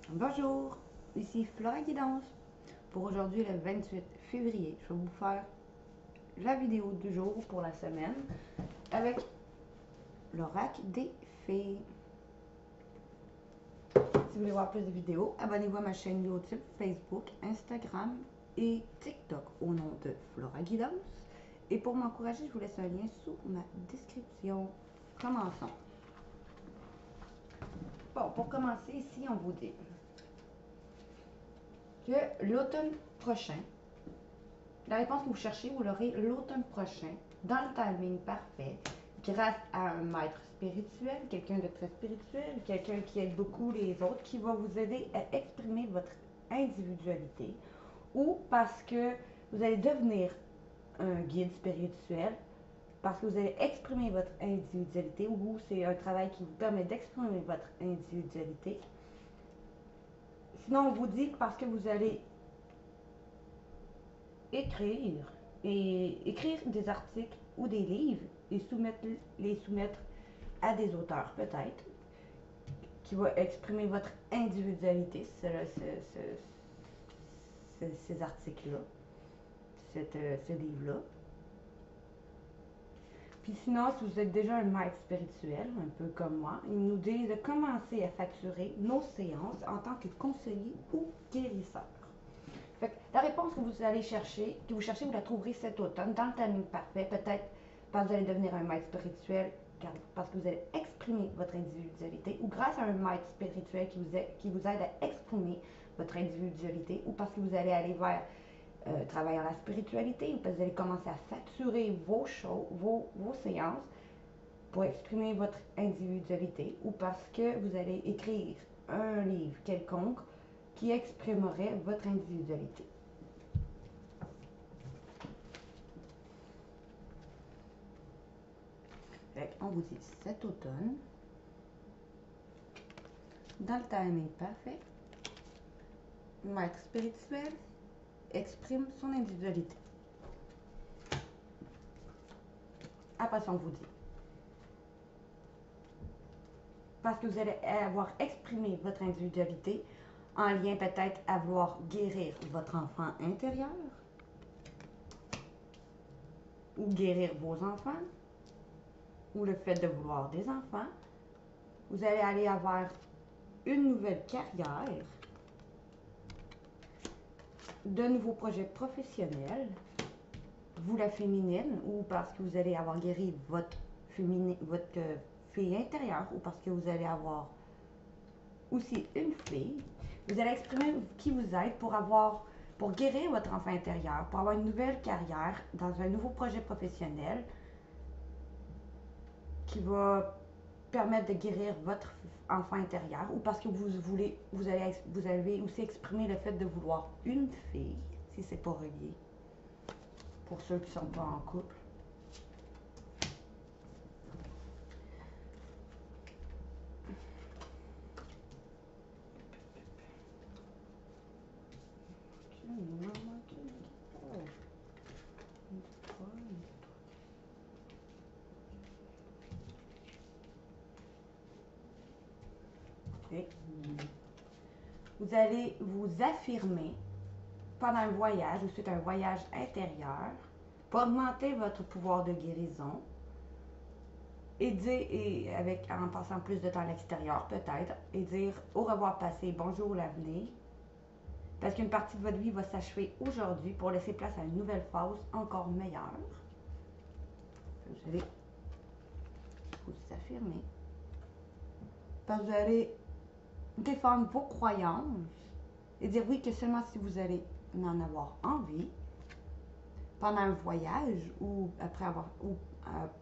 Bonjour, ici Flora Guidance. Pour aujourd'hui, le 28 février, je vais vous faire la vidéo du jour pour la semaine avec l'oracle des fées. Si vous voulez voir plus de vidéos, abonnez-vous à ma chaîne YouTube, Facebook, Instagram et TikTok au nom de Flora Guidance. Et pour m'encourager, je vous laisse un lien sous ma description. Commençons. Bon, pour commencer, ici, on vous dit que l'automne prochain, la réponse que vous cherchez, vous l'aurez l'automne prochain, dans le timing parfait, grâce à un maître spirituel, quelqu'un de très spirituel, quelqu'un qui aide beaucoup les autres, qui va vous aider à exprimer votre individualité, ou parce que vous allez devenir un guide spirituel, parce que vous allez exprimer votre individualité, ou c'est un travail qui vous permet d'exprimer votre individualité. Sinon, on vous dit que parce que vous allez écrire des articles ou des livres et les soumettre à des auteurs peut-être, qui va exprimer votre individualité, ces articles-là, ce livre-là. Puis sinon, si vous êtes déjà un maître spirituel, un peu comme moi, ils nous disent de commencer à facturer nos séances en tant que conseiller ou guérisseur. Fait que la réponse que vous allez chercher, vous la trouverez cet automne, dans le timing parfait, peut-être parce que vous allez devenir un maître spirituel, parce que vous allez exprimer votre individualité, ou grâce à un maître spirituel qui vous aide à exprimer votre individualité, ou parce que vous allez aller vers travailler la spiritualité, ou parce que vous allez commencer à facturer vos shows, vos séances pour exprimer votre individualité, ou parce que vous allez écrire un livre quelconque qui exprimerait votre individualité. On vous dit cet automne, dans le timing parfait, maître spirituel exprime son individualité. Après ça, on vous dit, parce que vous allez avoir exprimé votre individualité en lien peut-être à vouloir guérir votre enfant intérieur ou guérir vos enfants ou le fait de vouloir des enfants. Vous allez aller avoir une nouvelle carrière, de nouveaux projets professionnels, vous la féminine, ou parce que vous allez avoir guéri votre fille intérieure, ou parce que vous allez avoir aussi une fille. Vous allez exprimer qui vous êtes pour guérir votre enfant intérieur, pour avoir une nouvelle carrière dans un nouveau projet professionnel qui va permettre de guérir votre enfant intérieur, ou parce que vous avez aussi exprimé le fait de vouloir une fille, si c'est pas relié, pour ceux qui ne sont pas en couple. Vous allez vous affirmer pendant un voyage ou suite à un voyage intérieur pour augmenter votre pouvoir de guérison en passant plus de temps à l'extérieur peut-être, et dire au revoir passé, bonjour l'avenir, parce qu'une partie de votre vie va s'achever aujourd'hui pour laisser place à une nouvelle phase encore meilleure. Vous allez vous affirmer, parce que vous allez défendre vos croyances et dire oui que seulement si vous allez en avoir envie pendant un voyage ou après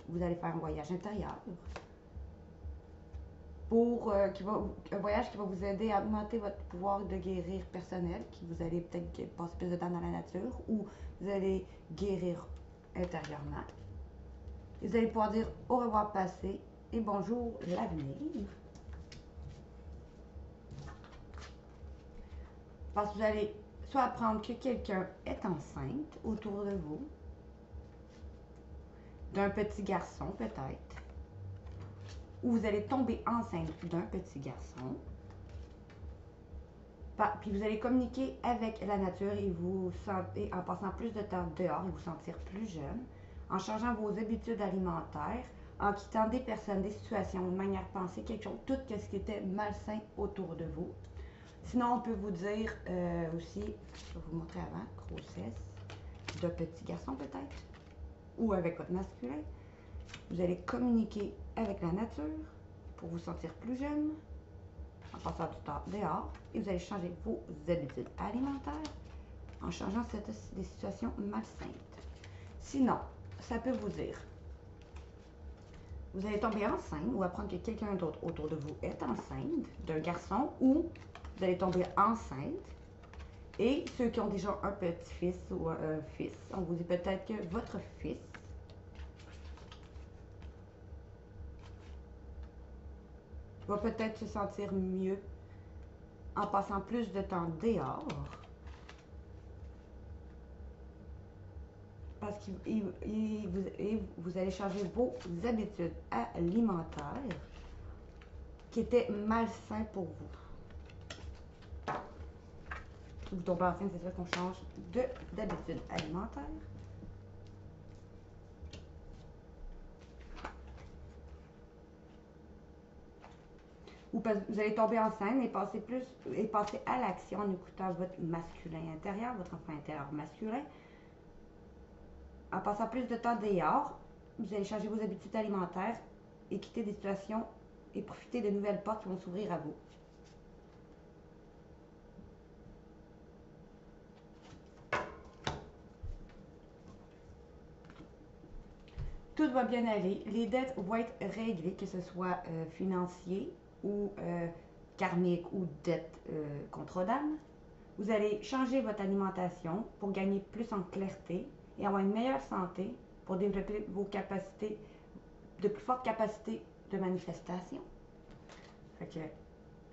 vous allez faire un voyage intérieur un voyage qui va vous aider à augmenter votre pouvoir de guérir personnel, qui vous allez peut-être passer plus de temps dans la nature, ou vous allez guérir intérieurement. Et vous allez pouvoir dire au revoir passé et bonjour l'avenir. Parce que vous allez soit apprendre que quelqu'un est enceinte autour de vous, d'un petit garçon peut-être, ou vous allez tomber enceinte d'un petit garçon, Puis vous allez communiquer avec la nature et vous sentez, en passant plus de temps dehors et vous sentir plus jeune, en changeant vos habitudes alimentaires, en quittant des personnes, des situations, une manière de penser, quelque chose, tout ce qui était malsain autour de vous. Sinon, on peut vous dire aussi, je vais vous montrer avant, grossesse de petit garçon peut-être, ou avec votre masculin. Vous allez communiquer avec la nature pour vous sentir plus jeune, en passant du temps dehors, et vous allez changer vos habitudes alimentaires en changeant des situations malsaines. Sinon, ça peut vous dire, vous allez tomber enceinte ou apprendre que quelqu'un d'autre autour de vous est enceinte d'un garçon, ou vous allez tomber enceinte. Et ceux qui ont déjà un petit-fils ou un fils, on vous dit peut-être que votre fils va peut-être se sentir mieux en passant plus de temps dehors, parce que vous allez changer vos habitudes alimentaires qui étaient malsains pour vous. Si vous tombez enceinte, c'est sûr qu'on change d'habitude alimentaire. Ou vous allez tomber enceinte et passer à l'action en écoutant votre masculin intérieur, votre enfant intérieur masculin. En passant plus de temps dehors, vous allez changer vos habitudes alimentaires et quitter des situations et profiter de nouvelles portes qui vont s'ouvrir à vous. Tout va bien aller. Les dettes vont être réglées, que ce soit financier ou karmique ou dette contre dame. Vous allez changer votre alimentation pour gagner plus en clarté et avoir une meilleure santé pour développer vos capacités, de plus fortes capacités de manifestation. Fait que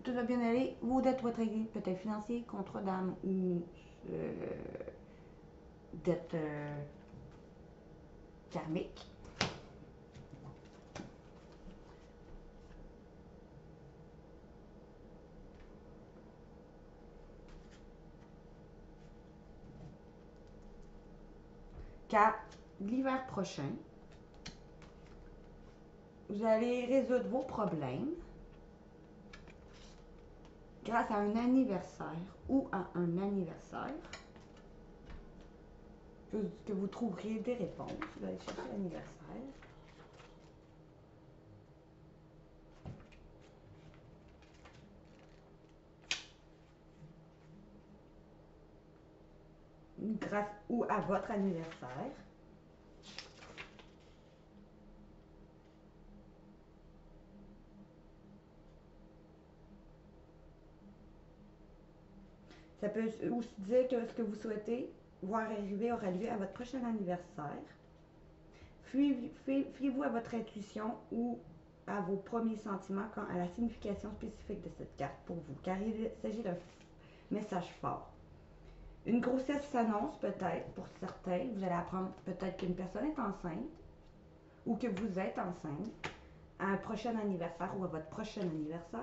tout va bien aller. Vos dettes vont être réglées, peut-être financier, contre dame ou dette karmique. Car l'hiver prochain, vous allez résoudre vos problèmes grâce à un anniversaire ou à un anniversaire que vous trouverez des réponses. Vous allez chercher l'anniversaire. Grâce ou à votre anniversaire. Ça peut aussi dire que ce que vous souhaitez voir arriver aura lieu à votre prochain anniversaire. Fiez-vous à votre intuition ou à vos premiers sentiments quant à la signification spécifique de cette carte pour vous, car il s'agit d'un message fort. Une grossesse s'annonce peut-être pour certains. Vous allez apprendre peut-être qu'une personne est enceinte ou que vous êtes enceinte à un prochain anniversaire ou à votre prochain anniversaire.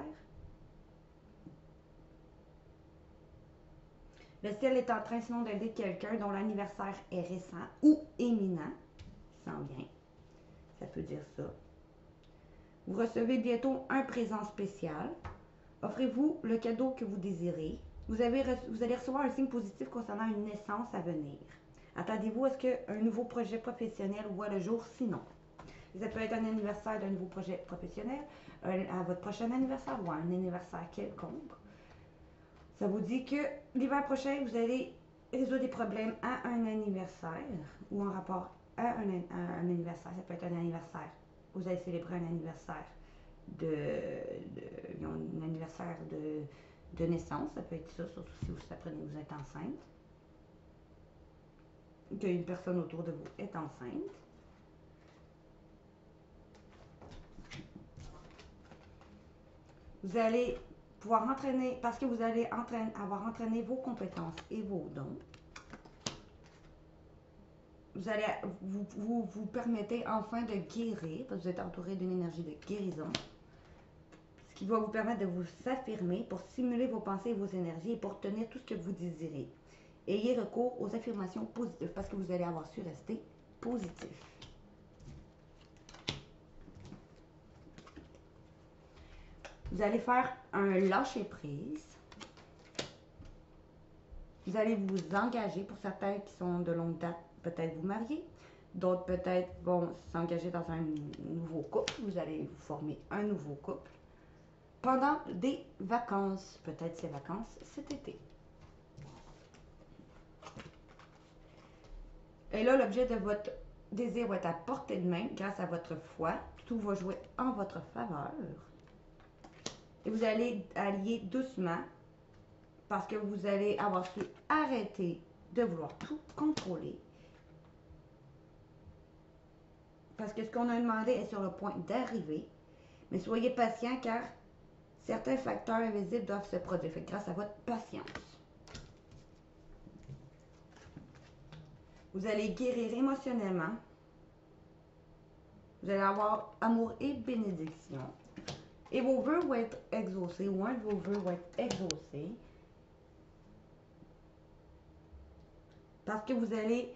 Le ciel est en train sinon d'aider quelqu'un dont l'anniversaire est récent ou éminent. Il s'en vient. Ça peut dire ça. Vous recevez bientôt un présent spécial. Offrez-vous le cadeau que vous désirez. Vous allez recevoir un signe positif concernant une naissance à venir. Attendez-vous à ce qu'un nouveau projet professionnel voit le jour, sinon. Ça peut être un anniversaire d'un nouveau projet professionnel, à votre prochain anniversaire ou à un anniversaire quelconque. Ça vous dit que l'hiver prochain, vous allez résoudre des problèmes à un anniversaire ou en rapport à un anniversaire. Ça peut être un anniversaire. Vous allez célébrer un anniversaire un anniversaire de naissance. Ça peut être ça, surtout si vous apprenez que vous êtes enceinte. Qu'une personne autour de vous est enceinte. Vous allez pouvoir entraîner, parce que vous allez avoir entraîné vos compétences et vos dons, vous allez vous permettez enfin de guérir, parce que vous êtes entouré d'une énergie de guérison, ce qui va vous permettre de vous affirmer pour stimuler vos pensées et vos énergies et pour obtenir tout ce que vous désirez. Ayez recours aux affirmations positives parce que vous allez avoir su rester positif. Vous allez faire un lâcher-prise. Vous allez vous engager, pour certains qui sont de longue date, peut-être vous marier. D'autres peut-être vont s'engager dans un nouveau couple. Vous allez vous former un nouveau couple. Pendant des vacances, peut-être ces vacances cet été. Et là, l'objet de votre désir va être à portée de main grâce à votre foi. Tout va jouer en votre faveur. Et vous allez allier doucement parce que vous allez avoir su arrêter de vouloir tout contrôler. Parce que ce qu'on a demandé est sur le point d'arriver. Mais soyez patient car certains facteurs invisibles doivent se produire grâce à votre patience. Vous allez guérir émotionnellement. Vous allez avoir amour et bénédiction. Et vos vœux vont être exaucés, ou un de vos vœux va être exaucé. Parce que vous allez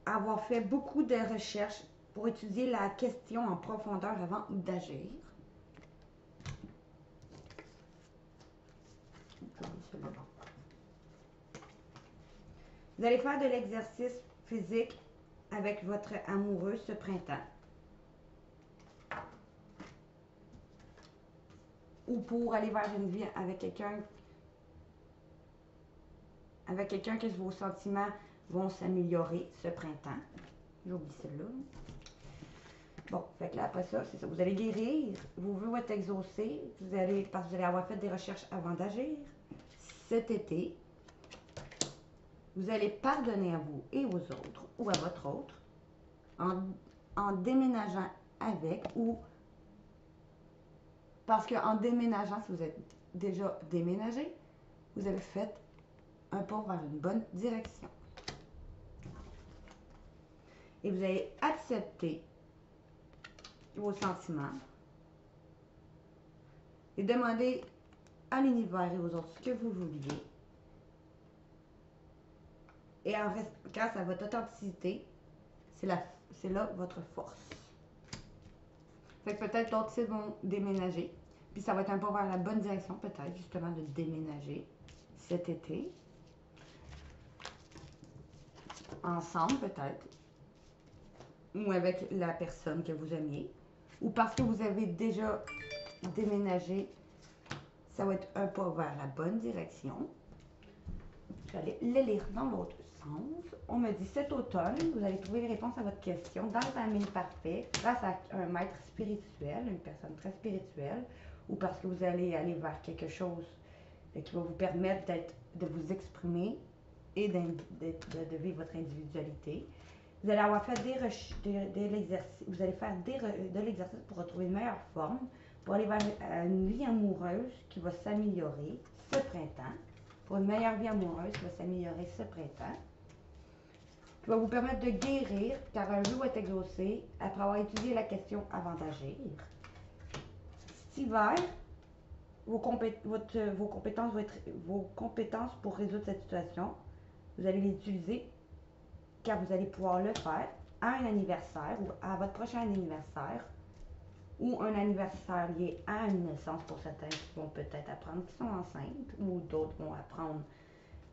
avoir fait beaucoup de recherches pour étudier la question en profondeur avant d'agir. Vous allez faire de l'exercice physique avec votre amoureux ce printemps. Ou pour aller vers une vie avec quelqu'un que vos sentiments vont s'améliorer ce printemps. J'oublie celle-là. Bon, fait que là, après ça, c'est ça. Vous allez guérir, vos vœux vont être exaucés, parce que vous allez avoir fait des recherches avant d'agir. Cet été, vous allez pardonner à vous et aux autres, ou à votre autre, en déménageant avec, ou parce qu'en déménageant, si vous êtes déjà déménagé, vous avez fait un pas vers une bonne direction. Et vous allez accepter vos sentiments et demander à l'univers et aux autres ce que vous vouliez. Et grâce à votre authenticité, c'est là votre force. Fait que peut-être d'autres sites vont déménager. Puis ça va être un pas vers la bonne direction, peut-être, justement, de déménager cet été. Ensemble, peut-être. Ou avec la personne que vous aimiez. Ou parce que vous avez déjà déménagé, ça va être un pas vers la bonne direction. Je vais aller le lire dans l'autre sens. On me dit cet automne, vous allez trouver les réponses à votre question dans un mille parfait grâce à un maître spirituel, une personne très spirituelle, ou parce que vous allez aller vers quelque chose qui va vous permettre de vous exprimer et de vivre votre individualité. Vous allez avoir fait de l'exercice, vous allez faire de l'exercice pour retrouver une meilleure forme, pour aller vers une vie amoureuse qui va s'améliorer ce printemps, pour une meilleure vie amoureuse qui va s'améliorer ce printemps, qui va vous permettre de guérir, car un vœu va être exaucé après avoir étudié la question avant d'agir. Cet hiver, vos compétences pour résoudre cette situation, vous allez les utiliser car vous allez pouvoir le faire à un anniversaire ou à votre prochain anniversaire ou un anniversaire lié à une naissance pour certains qui vont peut-être apprendre qu'ils sont enceintes ou d'autres vont apprendre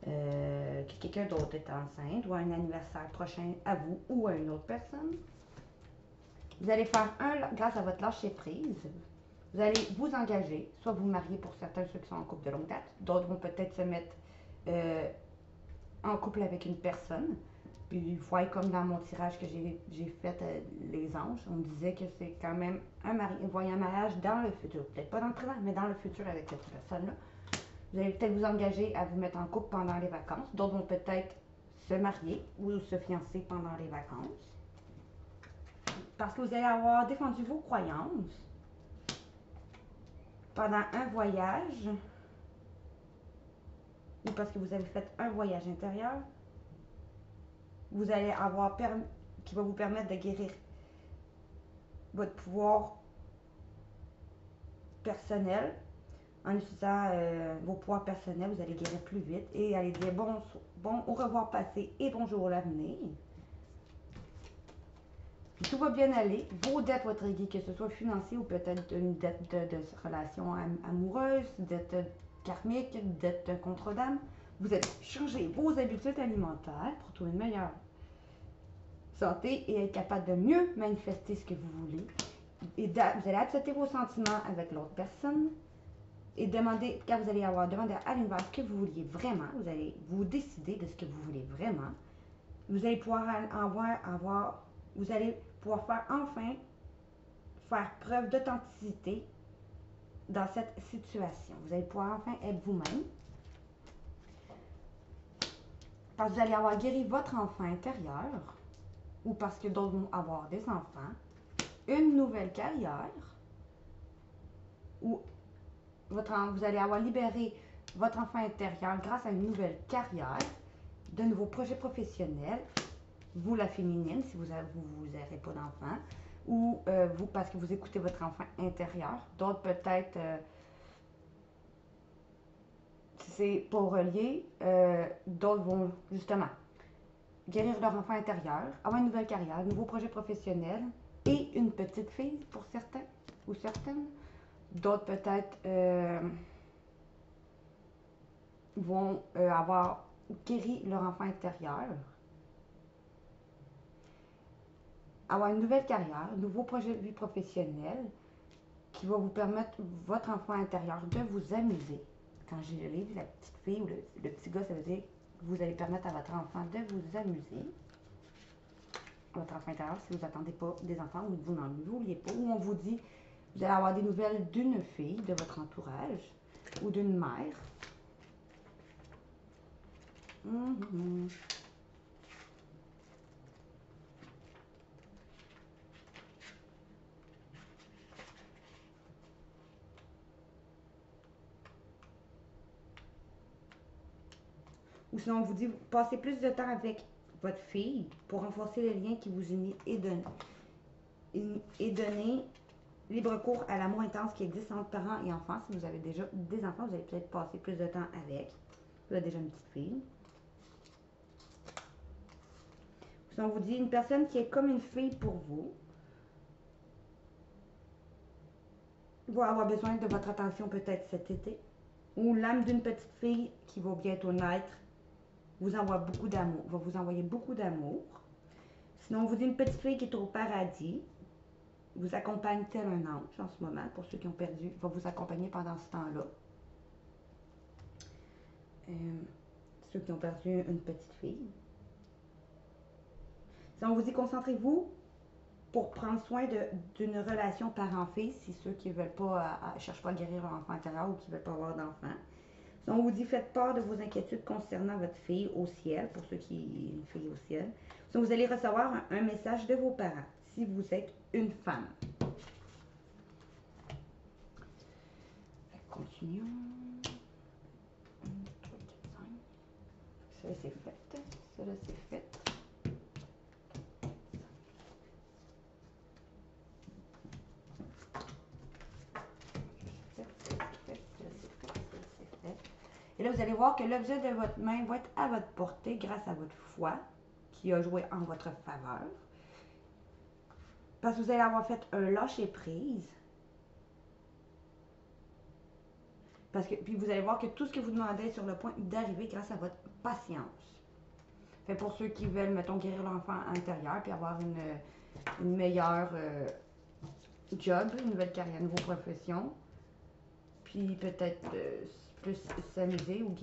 que quelqu'un d'autre est enceinte ou un anniversaire prochain à vous ou à une autre personne. Vous allez faire grâce à votre lâcher prise, vous allez vous engager, soit vous marier pour certains, ceux qui sont en couple de longue date, d'autres vont peut-être se mettre en couple avec une personne. Puis, vous voyez comme dans mon tirage que j'ai fait les anges, on me disait que c'est quand même un mariage dans le futur. Peut-être pas dans le présent, mais dans le futur avec cette personne-là. Vous allez peut-être vous engager à vous mettre en couple pendant les vacances. D'autres vont peut-être se marier ou se fiancer pendant les vacances. Parce que vous allez avoir défendu vos croyances pendant un voyage ou parce que vous avez fait un voyage intérieur. Vous allez avoir qui va vous permettre de guérir votre pouvoir personnel. En utilisant vos pouvoirs personnels, vous allez guérir plus vite et allez dire bon au revoir passé et bonjour à l'avenir. Tout va bien aller. Vos dettes vont être réglées, que ce soit financier ou peut-être une dette de relation amoureuse, dette karmique, dette d'un contrat d'âme. Vous allez changer vos habitudes alimentaires pour trouver une meilleure santé et être capable de mieux manifester ce que vous voulez. Et vous allez accepter vos sentiments avec l'autre personne et demander, quand vous allez avoir demandé à l'univers ce que vous vouliez vraiment, vous allez vous décider de ce que vous voulez vraiment. Vous allez pouvoir vous allez pouvoir faire preuve d'authenticité dans cette situation. Vous allez pouvoir enfin être vous-même. Parce que vous allez avoir guéri votre enfant intérieur, ou parce que d'autres vont avoir des enfants, une nouvelle carrière, ou vous allez avoir libéré votre enfant intérieur grâce à une nouvelle carrière, de nouveaux projets professionnels, vous la féminine, si vous n'aurez pas d'enfant, ou vous parce que vous écoutez votre enfant intérieur, d'autres peut-être, si c'est pas relié, d'autres vont justement guérir leur enfant intérieur, avoir une nouvelle carrière, un nouveau projet professionnel et une petite fille pour certains ou certaines. D'autres peut-être vont avoir guéri leur enfant intérieur, avoir une nouvelle carrière, un nouveau projet de vie professionnelle qui va vous permettre, votre enfant intérieur, de vous amuser. Quand j'ai le livre, la petite fille ou le petit gars, ça veut dire que vous allez permettre à votre enfant de vous amuser. Votre enfant intérieur, si vous n'attendez pas des enfants ou vous n'en vouliez pas, ou on vous dit, vous allez avoir des nouvelles d'une fille de votre entourage ou d'une mère. Ou sinon, on vous dit, passez plus de temps avec votre fille pour renforcer le lien qui vous unit et donner libre cours à l'amour intense qui existe entre parents et enfants. Si vous avez déjà des enfants, vous allez peut-être passer plus de temps avec. Vous avez déjà une petite fille. Si on vous dit une personne qui est comme une fille pour vous, va avoir besoin de votre attention peut-être cet été. Ou l'âme d'une petite fille qui va bientôt naître vous envoie beaucoup d'amour, va vous envoyer beaucoup d'amour. Sinon, on vous dit une petite fille qui est au paradis, vous accompagne tel un ange en ce moment, pour ceux qui ont perdu, va vous accompagner pendant ce temps-là. Ceux qui ont perdu une petite fille. Si on vous dit concentrez-vous pour prendre soin d'une relation parent-fille, si ceux qui ne veulent pas, cherchent pas à guérir leur enfant intérieur ou qui ne veulent pas avoir d'enfant. Si on vous dit faites part de vos inquiétudes concernant votre fille au ciel, pour ceux qui une fille au ciel. Si vous allez recevoir un message de vos parents, si vous êtes une femme. Continuons. Ça c'est fait. Ça c'est fait. Et là, vous allez voir que l'objet de votre main va être à votre portée grâce à votre foi qui a joué en votre faveur. Parce que vous allez avoir fait un lâcher-prise. Puis vous allez voir que tout ce que vous demandez est sur le point d'arriver grâce à votre patience. Fait pour ceux qui veulent, mettons, guérir l'enfant intérieur puis avoir une meilleure job, une nouvelle carrière, une nouvelle profession. Puis peut-être plus s'amuser ou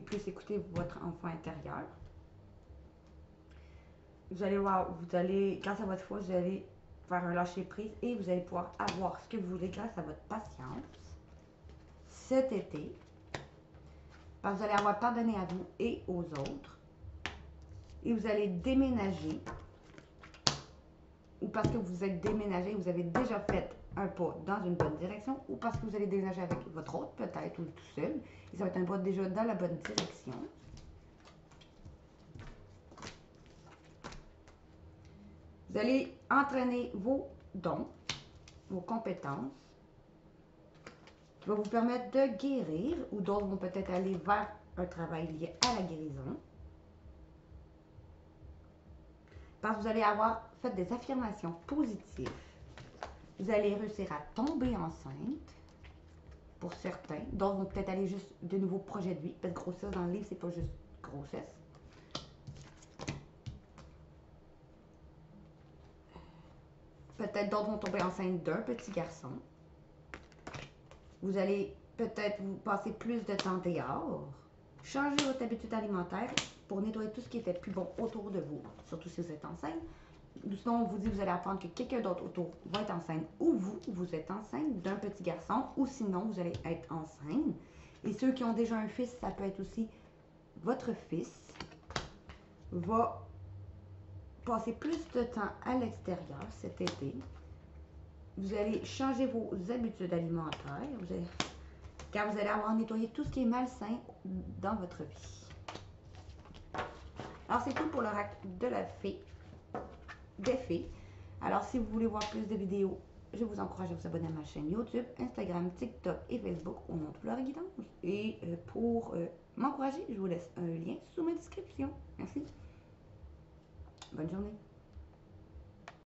plus écouter votre enfant intérieur. Vous allez voir, grâce à votre foi, vous allez faire un lâcher prise et vous allez pouvoir avoir ce que vous voulez grâce à votre patience cet été. Parce que vous allez avoir pardonné à vous et aux autres. Et vous allez déménager. Ou parce que vous êtes déménagé, vous avez déjà fait un pas dans une bonne direction, ou parce que vous allez déménager avec votre autre peut-être, ou tout seul, et ça va être un pas déjà dans la bonne direction. Vous allez entraîner vos dons, vos compétences, qui va vous permettre de guérir, ou d'autres vont peut-être aller vers un travail lié à la guérison. Parce que vous allez avoir fait des affirmations positives. Vous allez réussir à tomber enceinte, pour certains. D'autres vont peut-être aller juste de nouveaux projets de vie. Parce que grossesse dans le livre, c'est pas juste grossesse. Peut-être d'autres vont tomber enceinte d'un petit garçon. Vous allez peut-être vous passer plus de temps dehors. Changer votre habitude alimentaire pour nettoyer tout ce qui était plus bon autour de vous, surtout si vous êtes enceinte. Sinon, on vous dit que vous allez apprendre que quelqu'un d'autre autour va être enceinte, ou vous êtes enceinte d'un petit garçon, ou sinon, vous allez être enceinte. Et ceux qui ont déjà un fils, ça peut être aussi votre fils va passer plus de temps à l'extérieur cet été. Vous allez changer vos habitudes alimentaires, car vous allez avoir nettoyé tout ce qui est malsain dans votre vie. Alors, c'est tout pour l'oracle de la fée, des fées. Alors, si vous voulez voir plus de vidéos, je vous encourage à vous abonner à ma chaîne YouTube, Instagram, TikTok et Facebook au nom de Fleur et Guidance. Et pour m'encourager, je vous laisse un lien sous ma description. Merci. Bonne journée.